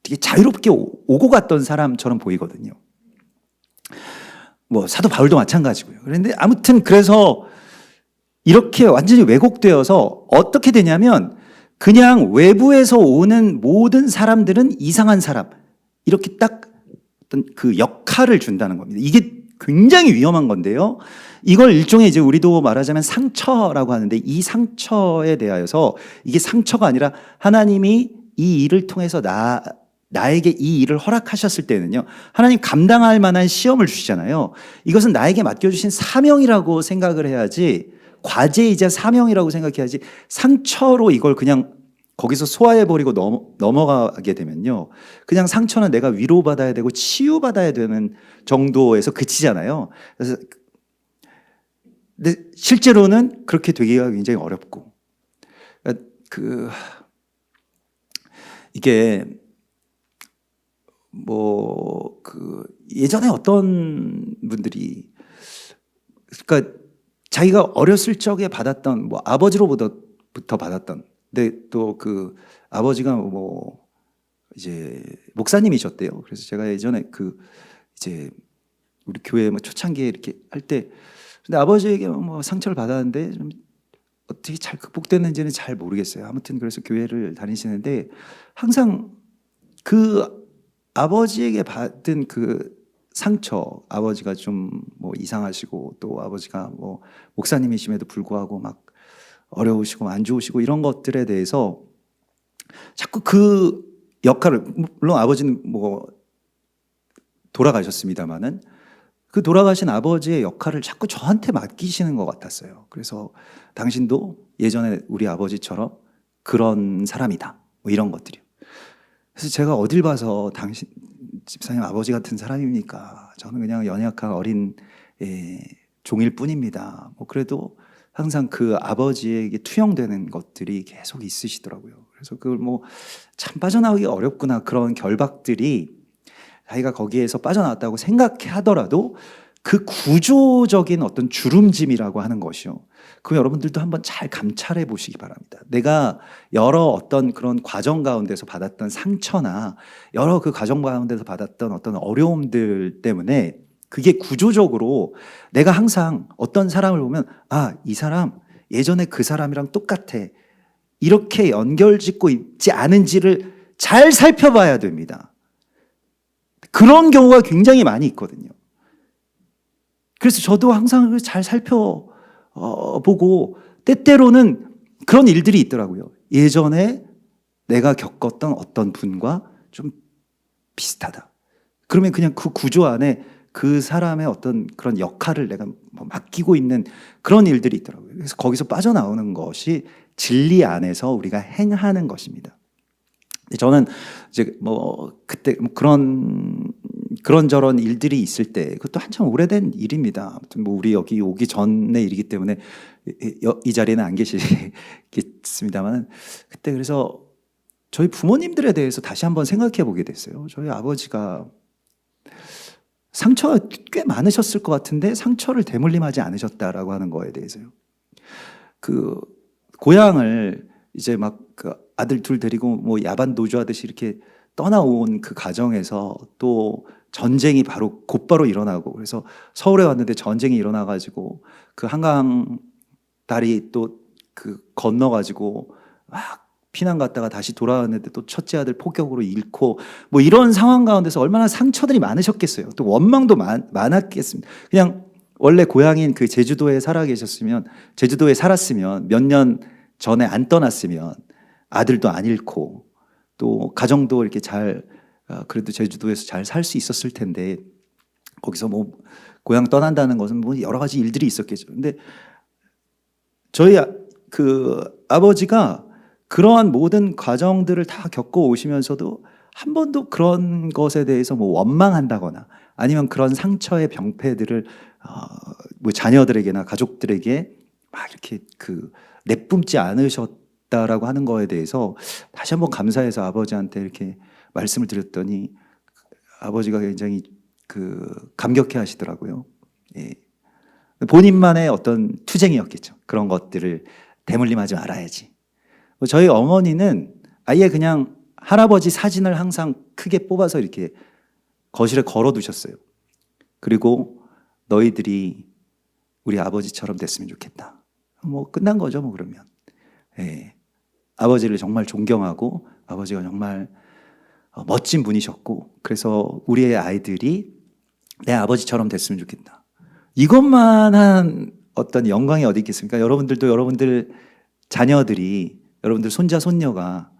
[SPEAKER 1] 되게 자유롭게 오고 갔던 사람처럼 보이거든요. 뭐 사도 바울도 마찬가지고요. 그런데 아무튼 그래서 이렇게 완전히 왜곡되어서 어떻게 되냐면 그냥 외부에서 오는 모든 사람들은 이상한 사람, 이렇게 딱 어떤 그 역할을 준다는 겁니다. 이게 굉장히 위험한 건데요. 이걸 일종의 이제 우리도 말하자면 상처라고 하는데, 이 상처에 대하여서 이게 상처가 아니라 하나님이 이 일을 통해서 나에게 이 일을 허락하셨을 때는요, 하나님 감당할 만한 시험을 주시잖아요. 이것은 나에게 맡겨주신 사명이라고 생각을 해야지, 과제이자 사명이라고 생각해야지, 상처로 이걸 그냥 거기서 소화해버리고 넘어가게 되면요, 그냥 상처는 내가 위로받아야 되고 치유받아야 되는 정도에서 그치잖아요. 그래서 근데 실제로는 그렇게 되기가 굉장히 어렵고, 이게 뭐 예전에 어떤 분들이, 그러니까 자기가 어렸을 적에 받았던 뭐 아버지로부터 받았던, 근데 또 그 아버지가 뭐 이제 목사님이셨대요. 그래서 제가 예전에 이제 우리 교회 뭐 초창기에 이렇게 할 때, 근데 아버지에게 뭐 상처를 받았는데 좀 어떻게 잘 극복됐는지는 잘 모르겠어요. 아무튼 그래서 교회를 다니시는데 항상 그 아버지에게 받은 그 상처, 아버지가 좀 뭐 이상하시고 또 아버지가 뭐 목사님이심에도 불구하고 막 어려우시고 안 좋으시고 이런 것들에 대해서 자꾸 그 역할을, 물론 아버지는 뭐 돌아가셨습니다마는 그 돌아가신 아버지의 역할을 자꾸 저한테 맡기시는 것 같았어요. 그래서 당신도 예전에 우리 아버지처럼 그런 사람이다, 뭐 이런 것들이요. 그래서 제가 어딜 봐서 당신 집사님 아버지 같은 사람입니까? 저는 그냥 연약한 어린 종일 뿐입니다. 뭐 그래도 항상 그 아버지에게 투영되는 것들이 계속 있으시더라고요. 그래서 그걸 뭐 참 빠져나오기 어렵구나, 그런 결박들이 자기가 거기에서 빠져나왔다고 생각하더라도 그 구조적인 어떤 주름짐이라고 하는 것이요. 그 여러분들도 한번 잘 감찰해 보시기 바랍니다. 내가 여러 어떤 그런 과정 가운데서 받았던 상처나 여러 그 과정 가운데서 받았던 어떤 어려움들 때문에 그게 구조적으로 내가 항상 어떤 사람을 보면 이 사람 예전에 그 사람이랑 똑같아, 이렇게 연결짓고 있지 않은지를 잘 살펴봐야 됩니다. 그런 경우가 굉장히 많이 있거든요. 그래서 저도 항상 잘 살펴보고 때때로는 그런 일들이 있더라고요. 예전에 내가 겪었던 어떤 분과 좀 비슷하다. 그러면 그냥 그 구조 안에 그 사람의 어떤 그런 역할을 내가 맡기고 있는 그런 일들이 있더라고요. 그래서 거기서 빠져나오는 것이 진리 안에서 우리가 행하는 것입니다. 저는 이제 뭐 그때 뭐 그런저런 일들이 있을 때, 그것도 한참 오래된 일입니다. 아무튼 뭐 우리 여기 오기 전의 일이기 때문에 이 자리에는 안 계시겠습니다만, 그때 그래서 저희 부모님들에 대해서 다시 한번 생각해 보게 됐어요. 저희 아버지가 상처가 꽤 많으셨을 것 같은데 상처를 대물림하지 않으셨다라고 하는 거에 대해서요. 그 고향을 이제 막 그 아들 둘 데리고 뭐 야반 도주하듯이 이렇게 떠나온 그 가정에서 또 전쟁이 곧바로 일어나고, 그래서 서울에 왔는데 전쟁이 일어나가지고 그 한강 다리 또 그 건너가지고 막 피난 갔다가 다시 돌아왔는데 또 첫째 아들 폭격으로 잃고, 뭐 이런 상황 가운데서 얼마나 상처들이 많으셨겠어요. 또 원망도 많았겠습니다. 그냥 원래 고향인 그 제주도에 살았으면 몇 년 전에 안 떠났으면 아들도 안 잃고 또 가정도 이렇게 그래도 제주도에서 잘 살 수 있었을 텐데, 거기서 뭐 고향 떠난다는 것은 뭐 여러 가지 일들이 있었겠죠. 근데 저희 그 아버지가 그러한 모든 과정들을 다 겪어 오시면서도 한 번도 그런 것에 대해서 뭐 원망한다거나 아니면 그런 상처의 병폐들을 뭐 자녀들에게나 가족들에게 막 이렇게 내뿜지 않으셨다라고 하는 거에 대해서 다시 한번 감사해서 아버지한테 이렇게 말씀을 드렸더니 아버지가 굉장히 감격해 하시더라고요. 예. 본인만의 어떤 투쟁이었겠죠. 그런 것들을 대물림하지 말아야지. 저희 어머니는 아예 그냥 할아버지 사진을 항상 크게 뽑아서 이렇게 거실에 걸어 두셨어요. 그리고 너희들이 우리 아버지처럼 됐으면 좋겠다. 뭐 끝난 거죠, 뭐 그러면. 예. 아버지를 정말 존경하고 아버지가 정말 멋진 분이셨고, 그래서 우리의 아이들이 내 아버지처럼 됐으면 좋겠다. 이것만한 어떤 영광이 어디 있겠습니까? 여러분들도 여러분들 자녀들이, 여러분들 손자 손녀가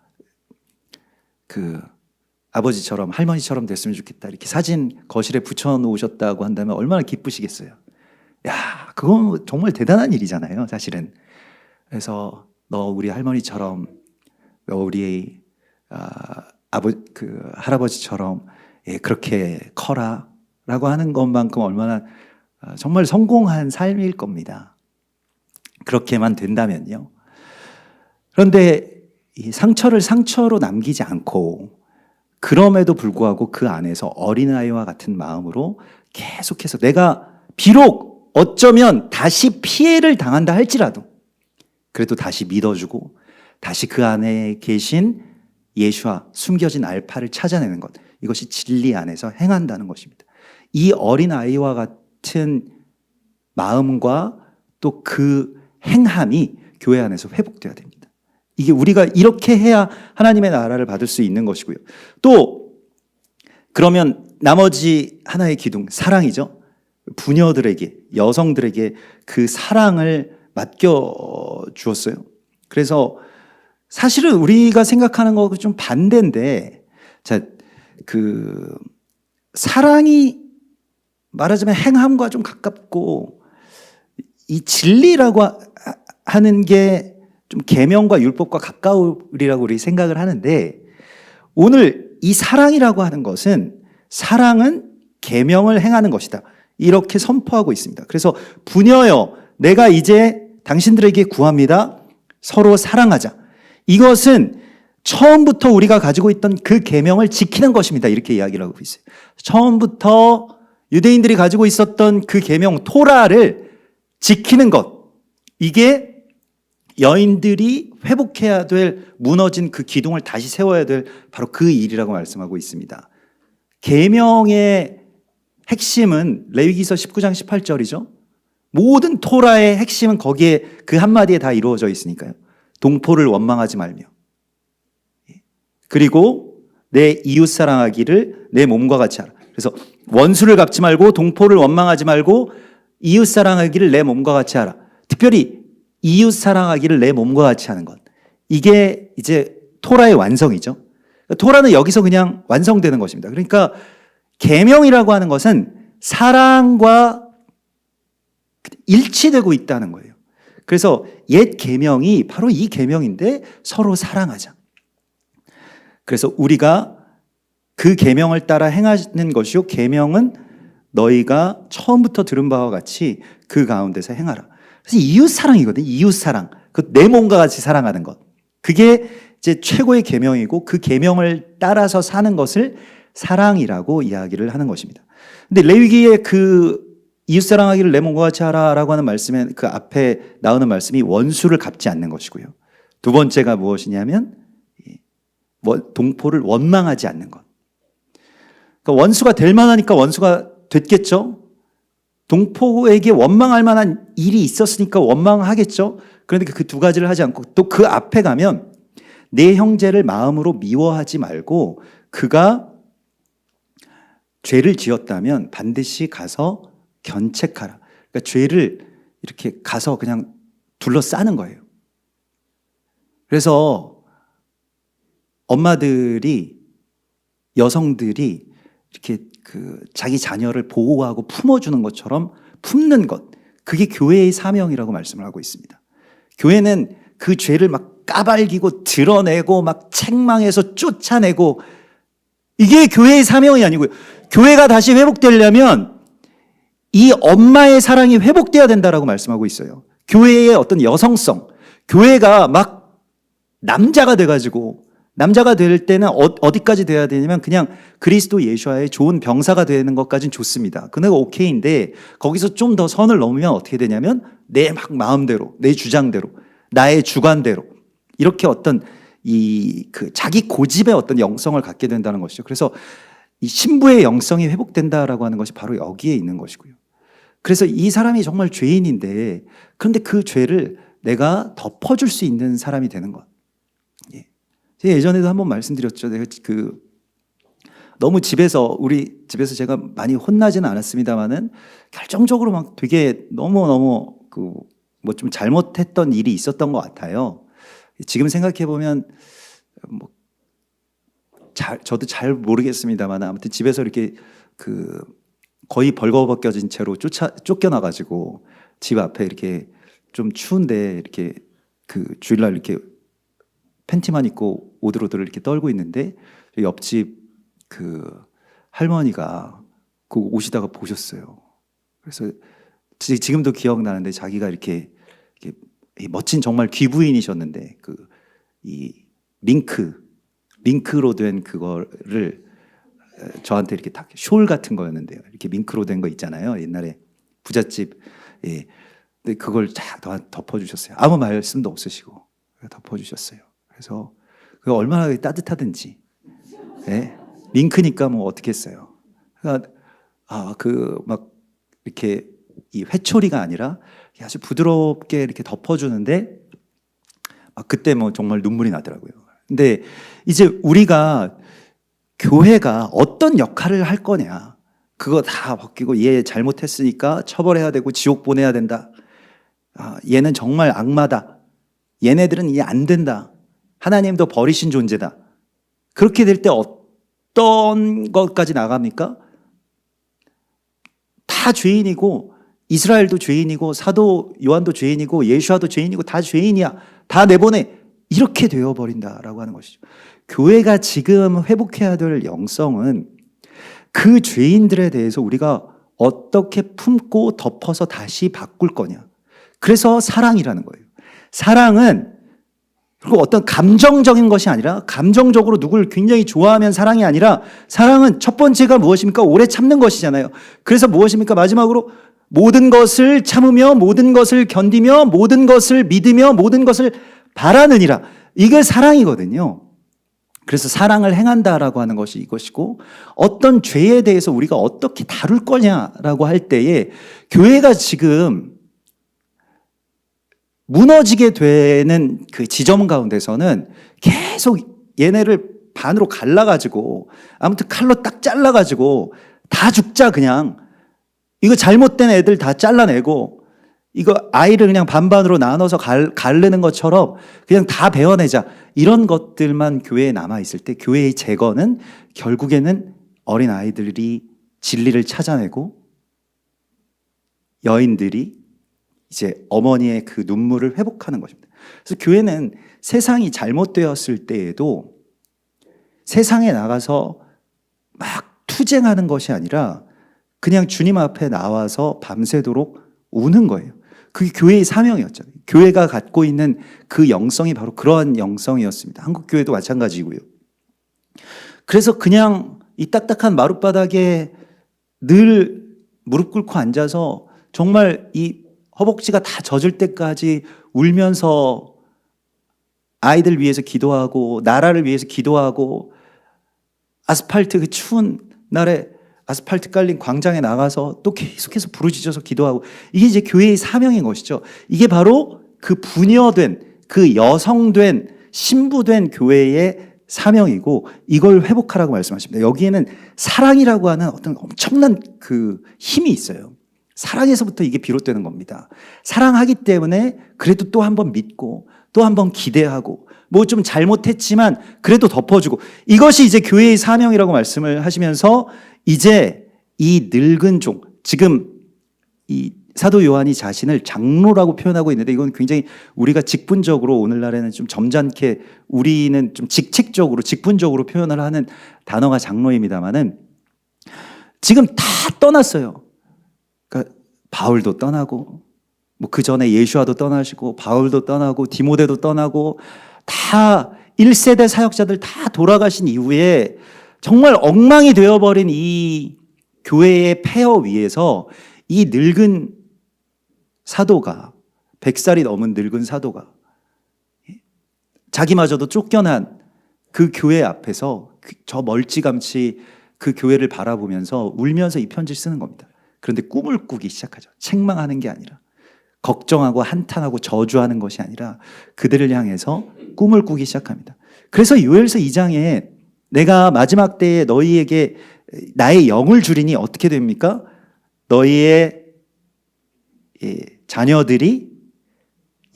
[SPEAKER 1] 아버지처럼 할머니처럼 됐으면 좋겠다, 이렇게 사진 거실에 붙여 놓으셨다고 한다면 얼마나 기쁘시겠어요. 야, 그건 정말 대단한 일이잖아요, 사실은. 그래서 너 우리 할머니처럼, 너 우리 할아버지처럼 그렇게 커라 라고 하는 것만큼 얼마나 정말 성공한 삶일 겁니다. 그렇게만 된다면요. 그런데 이 상처를 상처로 남기지 않고, 그럼에도 불구하고 그 안에서 어린아이와 같은 마음으로 계속해서 내가 비록 어쩌면 다시 피해를 당한다 할지라도 그래도 다시 믿어주고 다시 그 안에 계신 예수와 숨겨진 알파를 찾아내는 것, 이것이 진리 안에서 행한다는 것입니다. 이 어린아이와 같은 마음과 또 그 행함이 교회 안에서 회복되어야 됩니다. 이게 우리가 이렇게 해야 하나님의 나라를 받을 수 있는 것이고요. 또 그러면 나머지 하나의 기둥, 사랑이죠. 부녀들에게, 여성들에게 그 사랑을 맡겨 주었어요. 그래서 사실은 우리가 생각하는 거하고 좀 반대인데, 자, 사랑이 말하자면 행함과 좀 가깝고, 이 진리라고 하는 게 좀 계명과 율법과 가까우리라고 우리 생각을 하는데, 오늘 이 사랑이라고 하는 것은 사랑은 계명을 행하는 것이다, 이렇게 선포하고 있습니다. 그래서 부녀여, 내가 이제 당신들에게 구합니다. 서로 사랑하자. 이것은 처음부터 우리가 가지고 있던 그 계명을 지키는 것입니다, 이렇게 이야기를 하고 있어요. 처음부터 유대인들이 가지고 있었던 그 계명 토라를 지키는 것, 이게 여인들이 회복해야 될, 무너진 그 기둥을 다시 세워야 될 바로 그 일이라고 말씀하고 있습니다. 계명의 핵심은 레위기서 19장 18절이죠. 모든 토라의 핵심은 거기에 그 한마디에 다 이루어져 있으니까요. 동포를 원망하지 말며, 그리고 내 이웃 사랑하기를 내 몸과 같이 하라. 그래서 원수를 갚지 말고, 동포를 원망하지 말고, 이웃 사랑하기를 내 몸과 같이 하라. 특별히 이웃 사랑하기를 내 몸과 같이 하는 것, 이게 이제 토라의 완성이죠. 토라는 여기서 그냥 완성되는 것입니다. 그러니까 계명이라고 하는 것은 사랑과 일치되고 있다는 거예요. 그래서 옛 계명이 바로 이 계명인데, 서로 사랑하자. 그래서 우리가 그 계명을 따라 행하는 것이요, 계명은 너희가 처음부터 들은 바와 같이 그 가운데서 행하라. 그래서 이웃 사랑이거든요. 이웃 사랑, 그 내 몸과 같이 사랑하는 것, 그게 이제 최고의 계명이고, 그 계명을 따라서 사는 것을 사랑이라고 이야기를 하는 것입니다. 근데 레위기의 그 이웃 사랑하기를 내 몸과 같이 하라라고 하는 말씀에 그 앞에 나오는 말씀이 원수를 갚지 않는 것이고요. 두 번째가 무엇이냐면 동포를 원망하지 않는 것. 그러니까 원수가 될 만하니까 원수가 됐겠죠. 동포에게 원망할 만한 일이 있었으니까 원망하겠죠. 그런데 그 두 가지를 하지 않고, 또 그 앞에 가면 내 형제를 마음으로 미워하지 말고, 그가 죄를 지었다면 반드시 가서 견책하라. 그러니까 죄를 이렇게 가서 그냥 둘러싸는 거예요. 그래서 엄마들이, 여성들이 이렇게 자기 자녀를 보호하고 품어주는 것처럼 품는 것, 그게 교회의 사명이라고 말씀을 하고 있습니다. 교회는 그 죄를 막 까발기고 드러내고 막 책망해서 쫓아내고, 이게 교회의 사명이 아니고요. 교회가 다시 회복되려면 이 엄마의 사랑이 회복돼야 된다라고 말씀하고 있어요. 교회의 어떤 여성성, 교회가 막 남자가 돼가지고, 남자가 될 때는 어디까지 돼야 되냐면 그냥 그리스도 예수와의 좋은 병사가 되는 것까지는 좋습니다. 그건 오케이인데, 거기서 좀 더 선을 넘으면 어떻게 되냐면 내 막 마음대로, 내 주장대로, 나의 주관대로, 이렇게 어떤 자기 고집의 어떤 영성을 갖게 된다는 것이죠. 그래서 이 신부의 영성이 회복된다라고 하는 것이 바로 여기에 있는 것이고요. 그래서 이 사람이 정말 죄인인데, 그런데 그 죄를 내가 덮어줄 수 있는 사람이 되는 것. 제가 예전에도 한번 말씀드렸죠. 내가 너무 우리 집에서 제가 많이 혼나지는 않았습니다만은, 결정적으로 막 되게 너무 뭐 좀 잘못했던 일이 있었던 것 같아요. 지금 생각해 보면 저도 잘 모르겠습니다만, 아무튼 집에서 이렇게 거의 벌거벗겨진 채로 쫓겨나가지고 집 앞에 이렇게 좀 추운데 이렇게 주일날 이렇게 팬티만 입고 오들오들 이렇게 떨고 있는데, 옆집 할머니가 오시다가 보셨어요. 그래서 지금도 기억나는데, 자기가 이렇게 멋진 정말 귀부인이셨는데, 이 밍크로 된 그거를 저한테 이렇게 숄 같은 거였는데요. 이렇게 밍크로 된 거 있잖아요. 옛날에 부잣집. 예. 근데 그걸 쫙 덮어주셨어요. 아무 말씀도 없으시고 덮어주셨어요. 그래서 그게 얼마나 따뜻하든지. 예. 밍크니까 뭐 어떻게 했어요. 그러니까 막 이렇게 이 회초리가 아니라 아주 부드럽게 이렇게 덮어주는데, 그때 뭐 정말 눈물이 나더라고요. 근데 이제 우리가 교회가 어떤 역할을 할 거냐. 그거 다 벗기고 얘 잘못했으니까 처벌해야 되고 지옥 보내야 된다. 얘는 정말 악마다. 얘네들은 이해 안 된다. 하나님도 버리신 존재다. 그렇게 될 때 어떤 것까지 나갑니까? 다 죄인이고 이스라엘도 죄인이고 사도 요한도 죄인이고 예수와도 죄인이고 다 죄인이야. 다 내보내. 이렇게 되어버린다라고 하는 것이죠. 교회가 지금 회복해야 될 영성은 그 죄인들에 대해서 우리가 어떻게 품고 덮어서 다시 바꿀 거냐. 그래서 사랑이라는 거예요. 사랑은 그리고 어떤 감정적인 것이 아니라 감정적으로 누굴 굉장히 좋아하면 사랑이 아니라 사랑은 첫 번째가 무엇입니까? 오래 참는 것이잖아요. 그래서 무엇입니까? 마지막으로 모든 것을 참으며 모든 것을 견디며 모든 것을 믿으며 모든 것을 바라느니라. 이게 사랑이거든요. 그래서 사랑을 행한다라고 하는 것이 이것이고 어떤 죄에 대해서 우리가 어떻게 다룰 거냐라고 할 때에 교회가 지금 무너지게 되는 그 지점 가운데서는 계속 얘네를 반으로 갈라가지고 아무튼 칼로 딱 잘라가지고 다 죽자 그냥 이거 잘못된 애들 다 잘라내고 이거 아이를 그냥 반반으로 나눠서 가르는 것처럼 그냥 다 베어내자 이런 것들만 교회에 남아있을 때 교회의 재건은 결국에는 어린 아이들이 진리를 찾아내고 여인들이 이제 어머니의 그 눈물을 회복하는 것입니다. 그래서 교회는 세상이 잘못되었을 때에도 세상에 나가서 막 투쟁하는 것이 아니라 그냥 주님 앞에 나와서 밤새도록 우는 거예요. 그게 교회의 사명이었잖아요. 교회가 갖고 있는 그 영성이 바로 그러한 영성이었습니다. 한국교회도 마찬가지고요. 그래서 그냥 이 딱딱한 마룻바닥에 늘 무릎 꿇고 앉아서 정말 이 허벅지가 다 젖을 때까지 울면서 아이들 위해서 기도하고 나라를 위해서 기도하고 아스팔트 그 추운 날에 아스팔트 깔린 광장에 나가서 또 계속해서 부르짖어서 기도하고 이게 이제 교회의 사명인 것이죠. 이게 바로 그 부녀된 그 여성된 신부된 교회의 사명이고 이걸 회복하라고 말씀하십니다. 여기에는 사랑이라고 하는 어떤 엄청난 그 힘이 있어요. 사랑에서부터 이게 비롯되는 겁니다. 사랑하기 때문에 그래도 또 한 번 믿고 또 한 번 기대하고 뭐 좀 잘못했지만 그래도 덮어주고 이것이 이제 교회의 사명이라고 말씀을 하시면서 이제 이 늙은 종 지금 이 사도 요한이 자신을 장로라고 표현하고 있는데 이건 굉장히 우리가 직분적으로 오늘날에는 좀 점잖게 우리는 좀 직책적으로 직분적으로 표현을 하는 단어가 장로입니다만은 지금 다 떠났어요. 그러니까 바울도 떠나고 뭐 그 전에 예수와도 떠나시고 바울도 떠나고 디모데도 떠나고 다 1세대 사역자들 다 돌아가신 이후에 정말 엉망이 되어버린 이 교회의 폐허 위에서 이 늙은 사도가 100살이 넘은 늙은 사도가 자기마저도 쫓겨난 그 교회 앞에서 저 멀찌감치 그 교회를 바라보면서 울면서 이 편지를 쓰는 겁니다. 그런데 꿈을 꾸기 시작하죠. 책망하는 게 아니라 걱정하고 한탄하고 저주하는 것이 아니라 그들을 향해서 꿈을 꾸기 시작합니다. 그래서 요엘서 2장에 내가 마지막 때에 너희에게 나의 영을 주리니 어떻게 됩니까? 너희의 자녀들이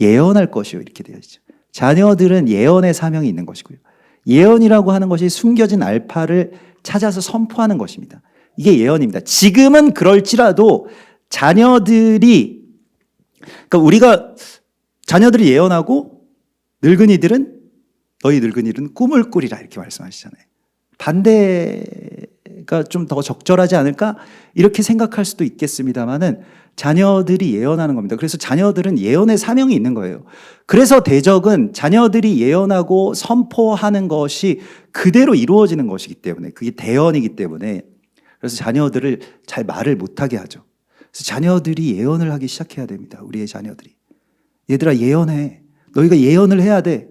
[SPEAKER 1] 예언할 것이요 이렇게 되어 있죠. 자녀들은 예언의 사명이 있는 것이고요. 예언이라고 하는 것이 숨겨진 알파를 찾아서 선포하는 것입니다. 이게 예언입니다. 지금은 그럴지라도 자녀들이 그러니까 우리가 자녀들이 예언하고 너희 늙은이들은 꿈을 꾸리라 이렇게 말씀하시잖아요. 반대가 좀 더 적절하지 않을까 이렇게 생각할 수도 있겠습니다만은 자녀들이 예언하는 겁니다. 그래서 자녀들은 예언의 사명이 있는 거예요. 그래서 대적은 자녀들이 예언하고 선포하는 것이 그대로 이루어지는 것이기 때문에 그게 대언이기 때문에 그래서 자녀들을 잘 말을 못하게 하죠. 그래서 자녀들이 예언을 하기 시작해야 됩니다. 우리의 자녀들이. 얘들아 예언해. 너희가 예언을 해야 돼.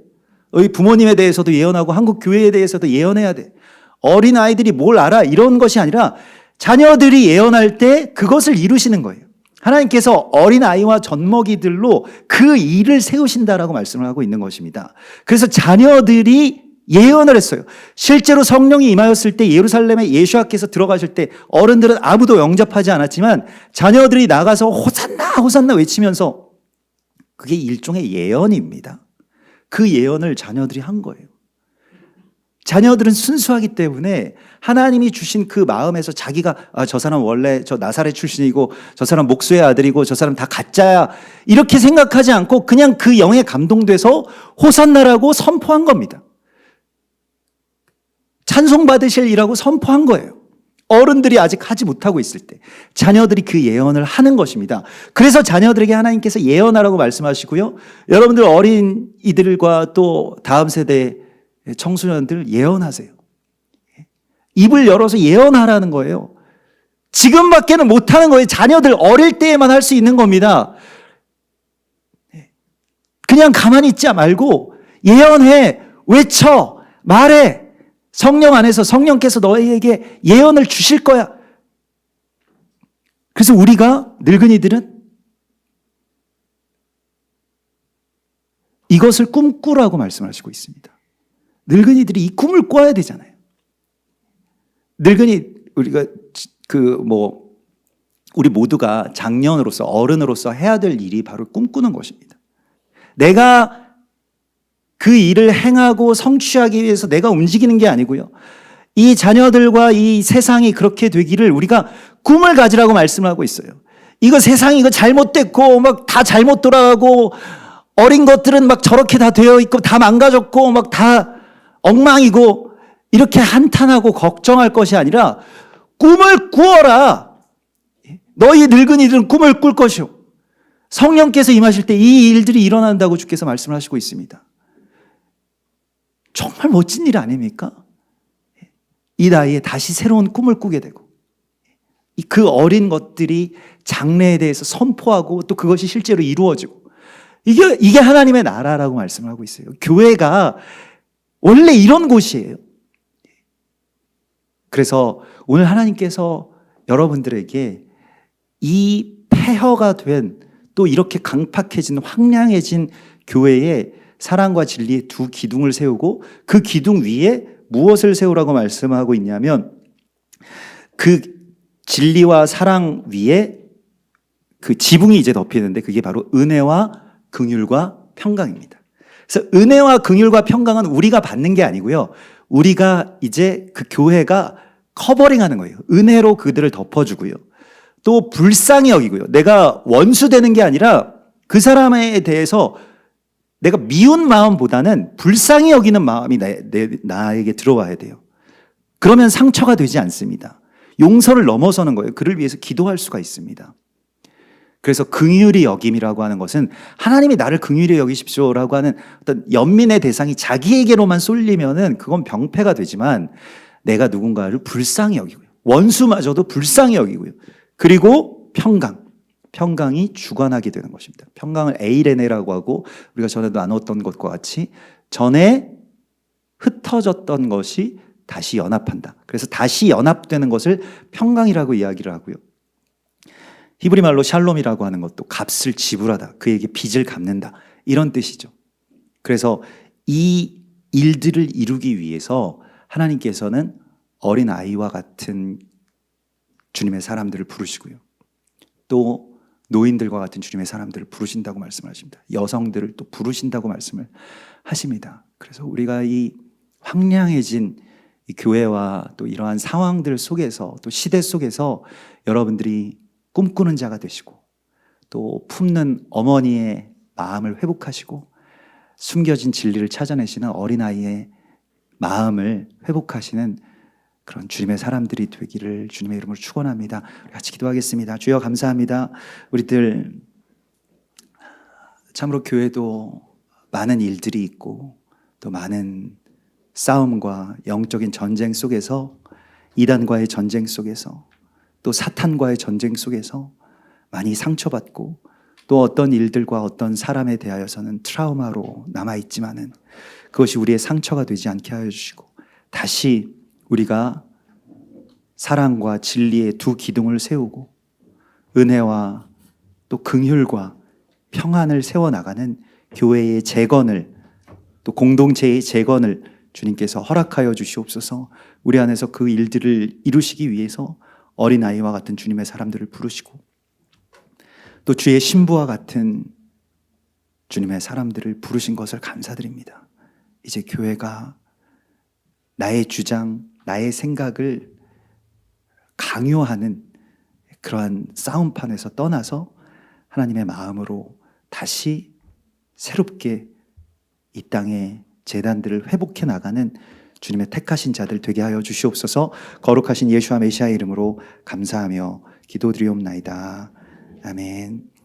[SPEAKER 1] 너희 부모님에 대해서도 예언하고 한국 교회에 대해서도 예언해야 돼. 어린 아이들이 뭘 알아? 이런 것이 아니라 자녀들이 예언할 때 그것을 이루시는 거예요. 하나님께서 어린 아이와 젖먹이들로 그 일을 세우신다라고 말씀을 하고 있는 것입니다. 그래서 자녀들이 예언을 했어요. 실제로 성령이 임하였을 때 예루살렘에 예수와께서 들어가실 때 어른들은 아무도 영접하지 않았지만 자녀들이 나가서 호산나 호산나 외치면서 그게 일종의 예언입니다. 그 예언을 자녀들이 한 거예요. 자녀들은 순수하기 때문에 하나님이 주신 그 마음에서 자기가 저 사람 원래 저 나사렛 출신이고 저 사람 목수의 아들이고 저 사람 다 가짜야 이렇게 생각하지 않고 그냥 그 영에 감동돼서 호산나라고 선포한 겁니다. 찬송 받으실이라고 선포한 거예요. 어른들이 아직 하지 못하고 있을 때 자녀들이 그 예언을 하는 것입니다. 그래서 자녀들에게 하나님께서 예언하라고 말씀하시고요. 여러분들 어린 이들과 또 다음 세대 청소년들 예언하세요. 입을 열어서 예언하라는 거예요. 지금밖에는 못하는 거예요. 자녀들 어릴 때에만 할 수 있는 겁니다. 그냥 가만히 있지 말고 예언해, 외쳐, 말해. 성령 안에서 성령께서 너에게 예언을 주실 거야. 그래서 우리가 늙은이들은 이것을 꿈꾸라고 말씀하시고 있습니다. 늙은이들이 이 꿈을 꿔야 되잖아요. 늙은이 우리가 우리 모두가 장년으로서 어른으로서 해야 될 일이 바로 꿈꾸는 것입니다. 내가 그 일을 행하고 성취하기 위해서 내가 움직이는 게 아니고요. 이 자녀들과 이 세상이 그렇게 되기를 우리가 꿈을 가지라고 말씀하고 있어요. 이거 세상이 이거 잘못됐고 막 다 잘못 돌아가고 어린 것들은 막 저렇게 다 되어 있고 다 망가졌고 막 다 엉망이고 이렇게 한탄하고 걱정할 것이 아니라 꿈을 꾸어라. 너희 늙은이들은 꿈을 꿀 것이오. 성령께서 임하실 때 이 일들이 일어난다고 주께서 말씀을 하시고 있습니다. 정말 멋진 일 아닙니까? 이 나이에 다시 새로운 꿈을 꾸게 되고 그 어린 것들이 장래에 대해서 선포하고 또 그것이 실제로 이루어지고 이게 하나님의 나라라고 말씀을 하고 있어요. 교회가 원래 이런 곳이에요. 그래서 오늘 하나님께서 여러분들에게 이 폐허가 된 또 이렇게 강팍해진 황량해진 교회에 사랑과 진리의 두 기둥을 세우고 그 기둥 위에 무엇을 세우라고 말씀하고 있냐면 그 진리와 사랑 위에 그 지붕이 이제 덮이는데 그게 바로 은혜와 긍휼과 평강입니다. 그래서 은혜와 긍휼과 평강은 우리가 받는 게 아니고요. 우리가 이제 그 교회가 커버링하는 거예요. 은혜로 그들을 덮어주고요. 또 불쌍히 여기고요. 내가 원수 되는 게 아니라 그 사람에 대해서 내가 미운 마음보다는 불쌍히 여기는 마음이 나에게 들어와야 돼요. 그러면 상처가 되지 않습니다. 용서를 넘어서는 거예요. 그를 위해서 기도할 수가 있습니다. 그래서 긍휼히 여김이라고 하는 것은 하나님이 나를 긍휼히 여기십시오라고 하는 어떤 연민의 대상이 자기에게로만 쏠리면은 그건 병폐가 되지만 내가 누군가를 불쌍히 여기고요. 원수마저도 불쌍히 여기고요. 그리고 평강이 주관하게 되는 것입니다. 평강을 에이레네라고 하고 우리가 전에도 나눴던 것과 같이 전에 흩어졌던 것이 다시 연합한다. 그래서 다시 연합되는 것을 평강이라고 이야기를 하고요. 히브리 말로 샬롬이라고 하는 것도 값을 지불하다. 그에게 빚을 갚는다. 이런 뜻이죠. 그래서 이 일들을 이루기 위해서 하나님께서는 어린 아이와 같은 주님의 사람들을 부르시고요. 또 노인들과 같은 주님의 사람들을 부르신다고 말씀하십니다. 여성들을 또 부르신다고 말씀을 하십니다. 그래서 우리가 이 황량해진 이 교회와 또 이러한 상황들 속에서 또 시대 속에서 여러분들이 꿈꾸는 자가 되시고 또 품는 어머니의 마음을 회복하시고 숨겨진 진리를 찾아내시는 어린아이의 마음을 회복하시는 그런 주님의 사람들이 되기를 주님의 이름으로 축원합니다. 우리 같이 기도하겠습니다. 주여 감사합니다. 우리들 참으로 교회도 많은 일들이 있고 또 많은 싸움과 영적인 전쟁 속에서 이단과의 전쟁 속에서 또 사탄과의 전쟁 속에서 많이 상처받고 또 어떤 일들과 어떤 사람에 대하여서는 트라우마로 남아있지만은 그것이 우리의 상처가 되지 않게 하여 주시고 다시 우리가 사랑과 진리의 두 기둥을 세우고 은혜와 또 긍휼과 평안을 세워나가는 교회의 재건을 또 공동체의 재건을 주님께서 허락하여 주시옵소서. 우리 안에서 그 일들을 이루시기 위해서 어린아이와 같은 주님의 사람들을 부르시고 또 주의 신부와 같은 주님의 사람들을 부르신 것을 감사드립니다. 이제 교회가 나의 주장, 나의 생각을 강요하는 그러한 싸움판에서 떠나서 하나님의 마음으로 다시 새롭게 이 땅의 재단들을 회복해 나가는 주님의 택하신 자들 되게 하여 주시옵소서. 거룩하신 예수와 메시아의 이름으로 감사하며 기도드리옵나이다. 아멘.